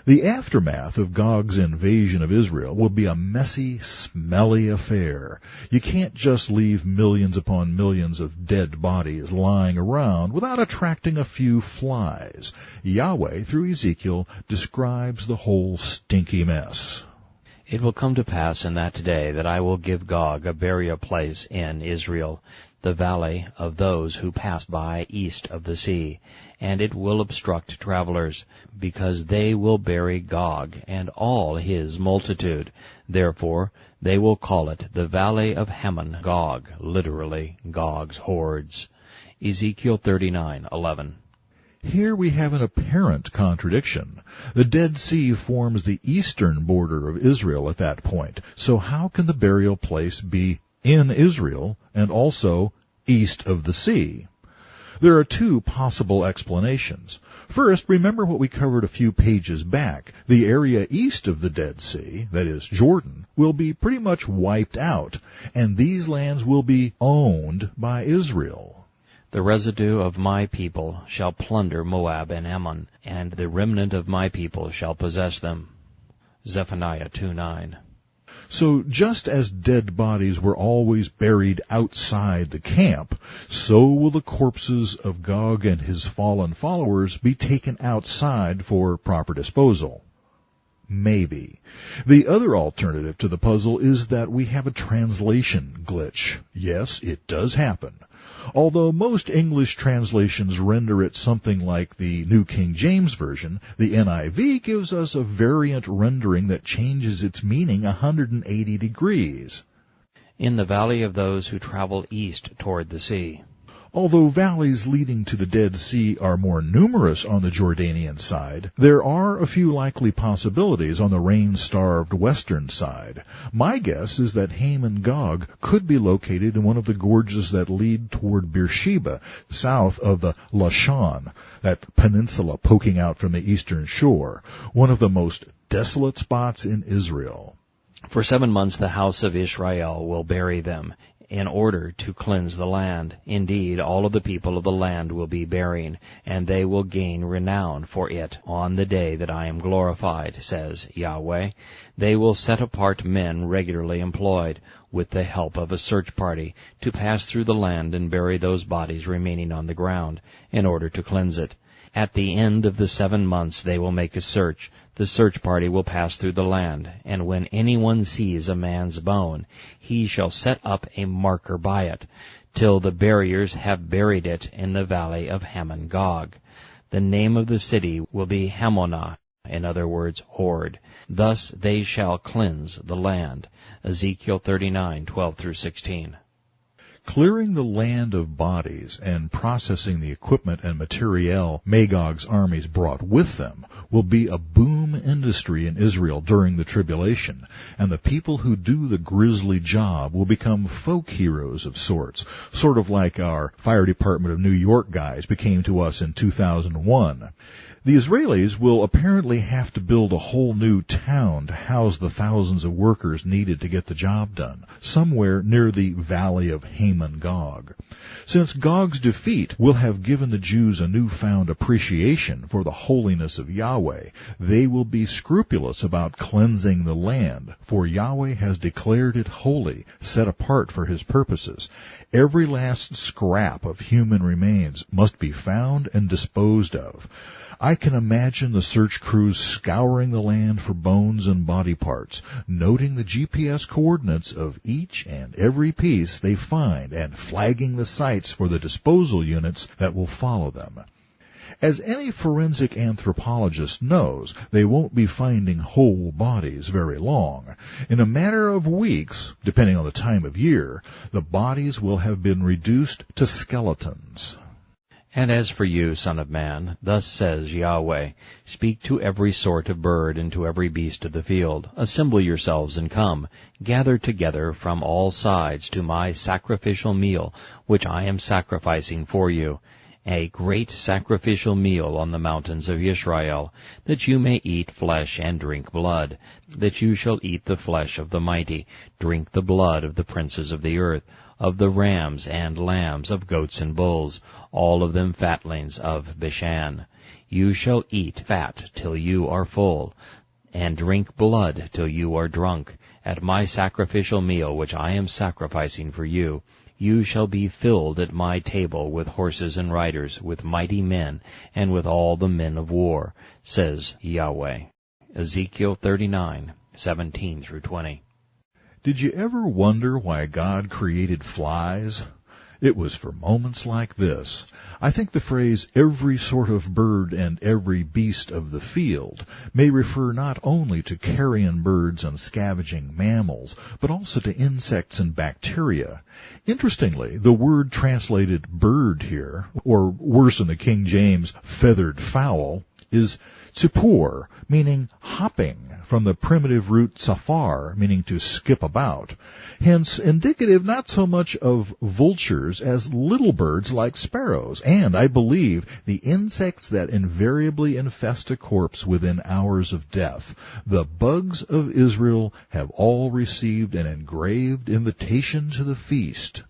The aftermath of Gog's invasion of Israel will be a messy, smelly affair. You can't just leave millions upon millions of dead bodies lying around without attracting a few flies. Yahweh, through Ezekiel, describes the whole stinky mess. It will come to pass in that day that I will give Gog a burial place in Israel, the valley of those who pass by east of the sea, and it will obstruct travelers, because they will bury Gog and all his multitude. Therefore they will call it the valley of Hamon Gog, literally Gog's hordes. Ezekiel 39:11. Here we have an apparent contradiction. The Dead Sea forms the eastern border of Israel at that point, so how can the burial place be in Israel and also east of the sea? There are two possible explanations. First, remember what we covered a few pages back. The area east of the Dead Sea, that is Jordan, will be pretty much wiped out, and these lands will be owned by Israel. The residue of my people shall plunder Moab and Ammon, and the remnant of my people shall possess them. Zephaniah 2:9. So just as dead bodies were always buried outside the camp, so will the corpses of Gog and his fallen followers be taken outside for proper disposal. Maybe. The other alternative to the puzzle is that we have a translation glitch. Yes, it does happen. Although most English translations render it something like the New King James Version, the NIV gives us a variant rendering that changes its meaning 180 degrees. In the valley of those who travel east toward the sea. Although valleys leading to the Dead Sea are more numerous on the Jordanian side, there are a few likely possibilities on the rain-starved western side. My guess is that Hamon Gog could be located in one of the gorges that lead toward Beersheba, south of the Lashan, that peninsula poking out from the eastern shore, one of the most desolate spots in Israel. For 7 months the house of Israel will bury them, in order to cleanse the land. Indeed, all of the people of the land will be burying, and they will gain renown for it on the day that I am glorified, says Yahweh. They will set apart men regularly employed, with the help of a search party, to pass through the land and bury those bodies remaining on the ground, in order to cleanse it. At the end of the 7 months they will make a search. The search party will pass through the land, and when anyone sees a man's bone, he shall set up a marker by it, till the buriers have buried it in the valley of Hamon Gog. The name of the city will be Hamonah, in other words, horde. Thus they shall cleanse the land. Ezekiel 39:12-16. Clearing the land of bodies and processing the equipment and materiel Magog's armies brought with them will be a boom industry in Israel during the tribulation, and the people who do the grisly job will become folk heroes of sorts, sort of like our Fire Department of New York guys became to us in 2001. The Israelis will apparently have to build a whole new town to house the thousands of workers needed to get the job done, somewhere near the Valley of Hamon Gog. Since Gog's defeat will have given the Jews a newfound appreciation for the holiness of Yahweh, they will be scrupulous about cleansing the land, for Yahweh has declared it holy, set apart for his purposes. Every last scrap of human remains must be found and disposed of. I can imagine the search crews scouring the land for bones and body parts, noting the GPS coordinates of each and every piece they find and flagging the sites for the disposal units that will follow them. As any forensic anthropologist knows, they won't be finding whole bodies very long. In a matter of weeks, depending on the time of year, the bodies will have been reduced to skeletons. And as for you, son of man, thus says Yahweh, speak to every sort of bird and to every beast of the field. Assemble yourselves and come. Gather together from all sides to my sacrificial meal, which I am sacrificing for you. A great sacrificial meal on the mountains of Israel, that you may eat flesh and drink blood, that you shall eat the flesh of the mighty, drink the blood of the princes of the earth, of the rams and lambs, of goats and bulls, all of them fatlings of Bashan. You shall eat fat till you are full, and drink blood till you are drunk. At my sacrificial meal which I am sacrificing for you, you shall be filled at my table with horses and riders, with mighty men, and with all the men of war, says Yahweh. Ezekiel 39:17-20. Did you ever wonder why God created flies? It was for moments like this. I think the phrase, every sort of bird and every beast of the field, may refer not only to carrion birds and scavenging mammals, but also to insects and bacteria. Interestingly, the word translated bird here, or worse in the King James, feathered fowl, is tzipor, meaning hopping, from the primitive root safar, meaning to skip about. Hence, indicative not so much of vultures as little birds like sparrows, and, I believe, the insects that invariably infest a corpse within hours of death. The bugs of Israel have all received an engraved invitation to the feast.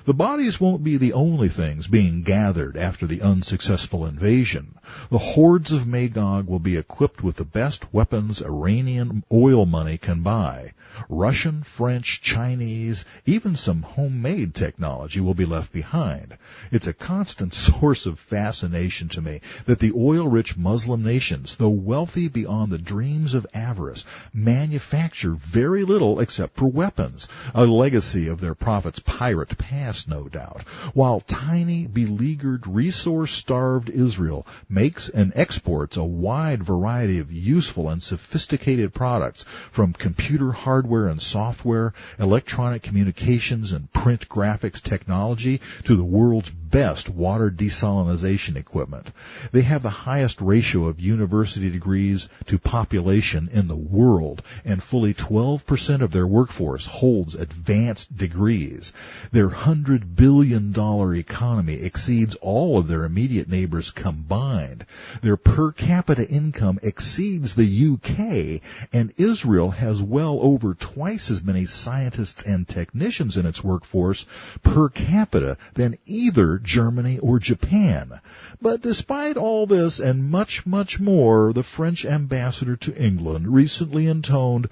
The bodies won't be the only things being gathered after the unsuccessful invasion. The hordes of Magog will be equipped with the best weapons Iranian oil money can buy. Russian, French, Chinese, even some homemade technology will be left behind. It's a constant source of fascination to me that the oil-rich Muslim nations, though wealthy beyond the dreams of avarice, manufacture very little except for weapons, a legacy of their prophet's pirate past, no doubt, while tiny, beleaguered, resource-starved Israel makes and exports a wide variety of useful and sophisticated products, from computer hardware and software, electronic communications and print graphics technology, to the world's best water desalination equipment. They have the highest ratio of university degrees to population in the world, and fully 12% of their workforce holds advanced degrees. Their $100 billion economy exceeds all of their immediate neighbors combined. Their per capita income exceeds the UK, and Israel has well over twice as many scientists and technicians in its workforce per capita than either Germany or Japan. But despite all this and much, much more, the French ambassador to England recently intoned,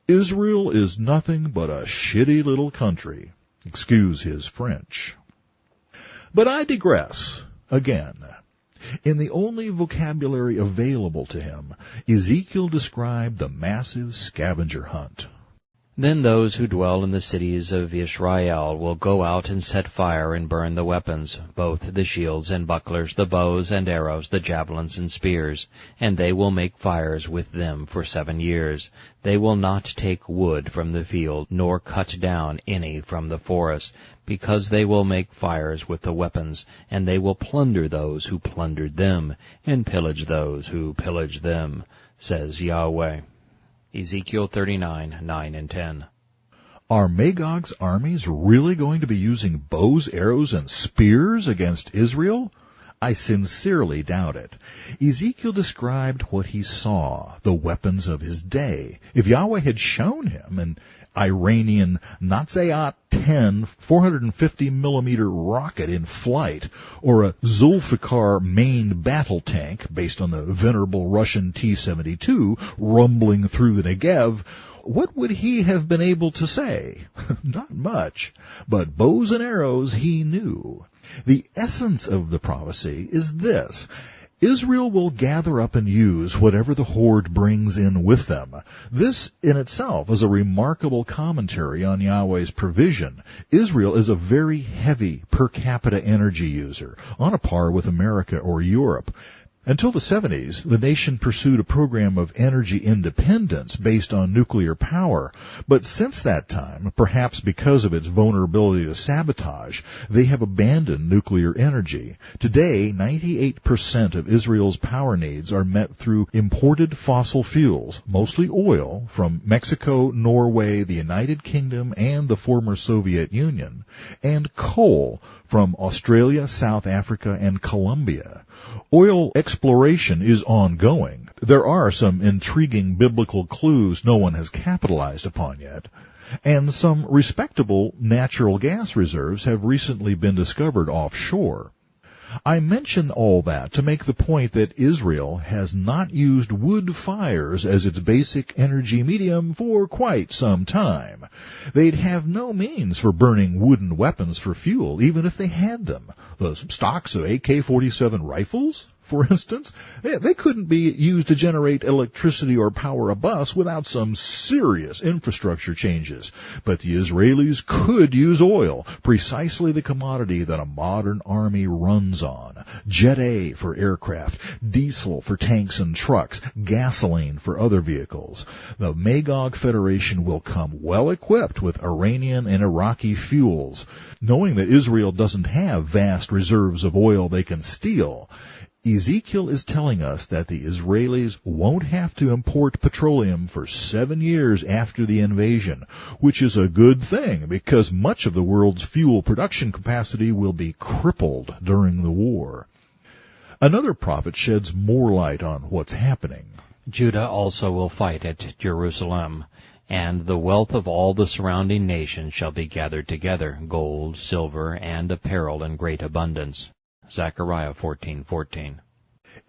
"Israel is nothing but a shitty little country." Excuse his French. But I digress. Again, in the only vocabulary available to him, Ezekiel described the massive scavenger hunt. Then those who dwell in the cities of Israel will go out and set fire and burn the weapons, both the shields and bucklers, the bows and arrows, the javelins and spears, and they will make fires with them for 7 years. They will not take wood from the field, nor cut down any from the forest, because they will make fires with the weapons, and they will plunder those who plundered them, and pillage those who pillaged them, says Yahweh. Ezekiel 39:9 and 10. Are Magog's armies really going to be using bows, arrows, and spears against Israel? I sincerely doubt it. Ezekiel described what he saw, the weapons of his day. If Yahweh had shown him an Iranian Natsayat-10 450mm rocket in flight, or a Zulfikar main battle tank based on the venerable Russian T-72 rumbling through the Negev, what would he have been able to say? Not much. But bows and arrows he knew. The essence of the prophecy is this: Israel will gather up and use whatever the horde brings in with them. This in itself is a remarkable commentary on Yahweh's provision. Israel is a very heavy per capita energy user, on a par with America or Europe. Until the 70s, the nation pursued a program of energy independence based on nuclear power. But since that time, perhaps because of its vulnerability to sabotage, they have abandoned nuclear energy. Today, 98% of Israel's power needs are met through imported fossil fuels, mostly oil, from Mexico, Norway, the United Kingdom, and the former Soviet Union, and coal from Australia, South Africa, and Colombia. Oil exploration is ongoing. There are some intriguing biblical clues no one has capitalized upon yet, and some respectable natural gas reserves have recently been discovered offshore. I mention all that to make the point that Israel has not used wood fires as its basic energy medium for quite some time. They'd have no means for burning wooden weapons for fuel, even if they had them. The stocks of AK-47 rifles, for instance, they couldn't be used to generate electricity or power a bus without some serious infrastructure changes. But the Israelis could use oil, precisely the commodity that a modern army runs on. Jet A for aircraft, diesel for tanks and trucks, gasoline for other vehicles. The Magog Federation will come well equipped with Iranian and Iraqi fuels. Knowing that Israel doesn't have vast reserves of oil they can steal, Ezekiel is telling us that the Israelis won't have to import petroleum for 7 years after the invasion, which is a good thing because much of the world's fuel production capacity will be crippled during the war. Another prophet sheds more light on what's happening. Judah also will fight at Jerusalem, and the wealth of all the surrounding nations shall be gathered together, gold, silver, and apparel in great abundance. Zechariah 14:14.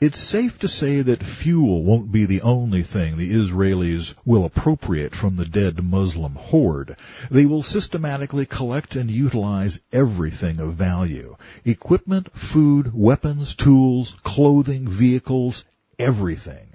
It's safe to say that fuel won't be the only thing the Israelis will appropriate from the dead Muslim horde. They will systematically collect and utilize everything of value. Equipment, food, weapons, tools, clothing, vehicles, everything.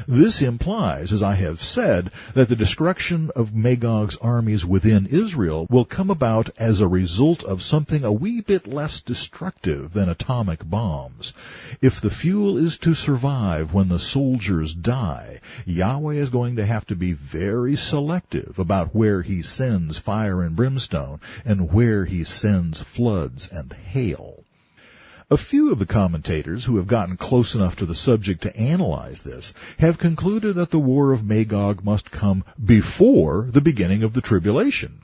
This implies, as I have said, that the destruction of Magog's armies within Israel will come about as a result of something a wee bit less destructive than atomic bombs. If the fuel is to survive when the soldiers die, Yahweh is going to have to be very selective about where he sends fire and brimstone and where he sends floods and hail. A few of the commentators who have gotten close enough to the subject to analyze this have concluded that the war of Magog must come before the beginning of the tribulation.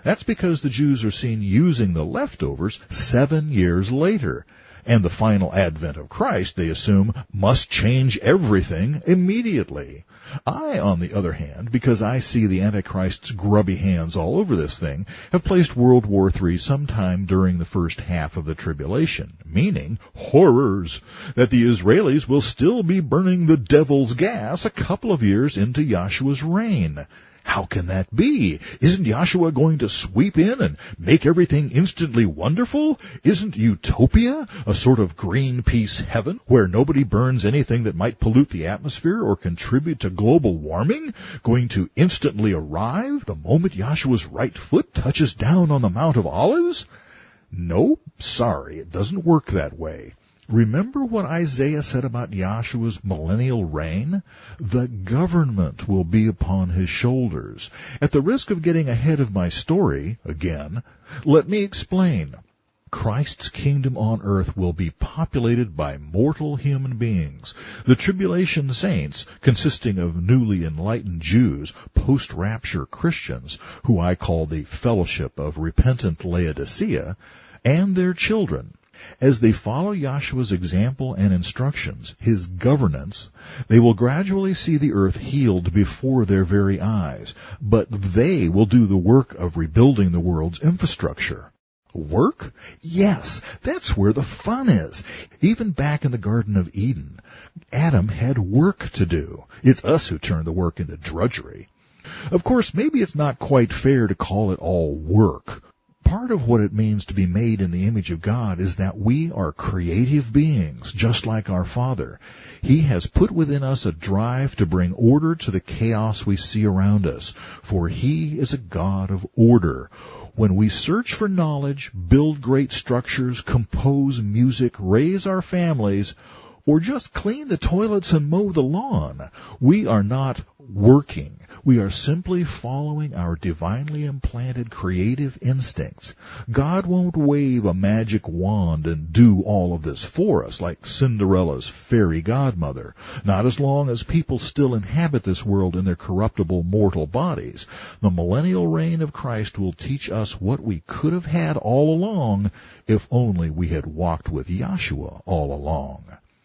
That's because the Jews are seen using the leftovers 7 years later. And the final advent of Christ, they assume, must change everything immediately. I, on the other hand, because I see the Antichrist's grubby hands all over this thing, have placed World War III sometime during the first half of the tribulation, meaning, horrors, that the Israelis will still be burning the devil's gas a couple of years into Yahshua's reign. How can that be? Isn't Yahshua going to sweep in and make everything instantly wonderful? Isn't Utopia a sort of Greenpeace heaven where nobody burns anything that might pollute the atmosphere or contribute to global warming going to instantly arrive the moment Yahshua's right foot touches down on the Mount of Olives? No, sorry, it doesn't work that way. Remember what Isaiah said about Yahshua's millennial reign? The government will be upon his shoulders. At the risk of getting ahead of my story, again, let me explain. Christ's kingdom on earth will be populated by mortal human beings. The tribulation saints, consisting of newly enlightened Jews, post-rapture Christians, who I call the Fellowship of Repentant Laodicea, and their children. As they follow Yahshua's example and instructions, his governance, they will gradually see the earth healed before their very eyes, but they will do the work of rebuilding the world's infrastructure. Work? Yes, that's where the fun is. Even back in the Garden of Eden, Adam had work to do. It's us who turn the work into drudgery. Of course, maybe it's not quite fair to call it all work. Part of what it means to be made in the image of God is that we are creative beings, just like our Father. He has put within us a drive to bring order to the chaos we see around us, for He is a God of order. When we search for knowledge, build great structures, compose music, raise our families, or just clean the toilets and mow the lawn, we are not working. We are simply following our divinely implanted creative instincts. God won't wave a magic wand and do all of this for us like Cinderella's fairy godmother, not as long as people still inhabit this world in their corruptible mortal bodies. The millennial reign of Christ will teach us what we could have had all along if only we had walked with Yahshua all along.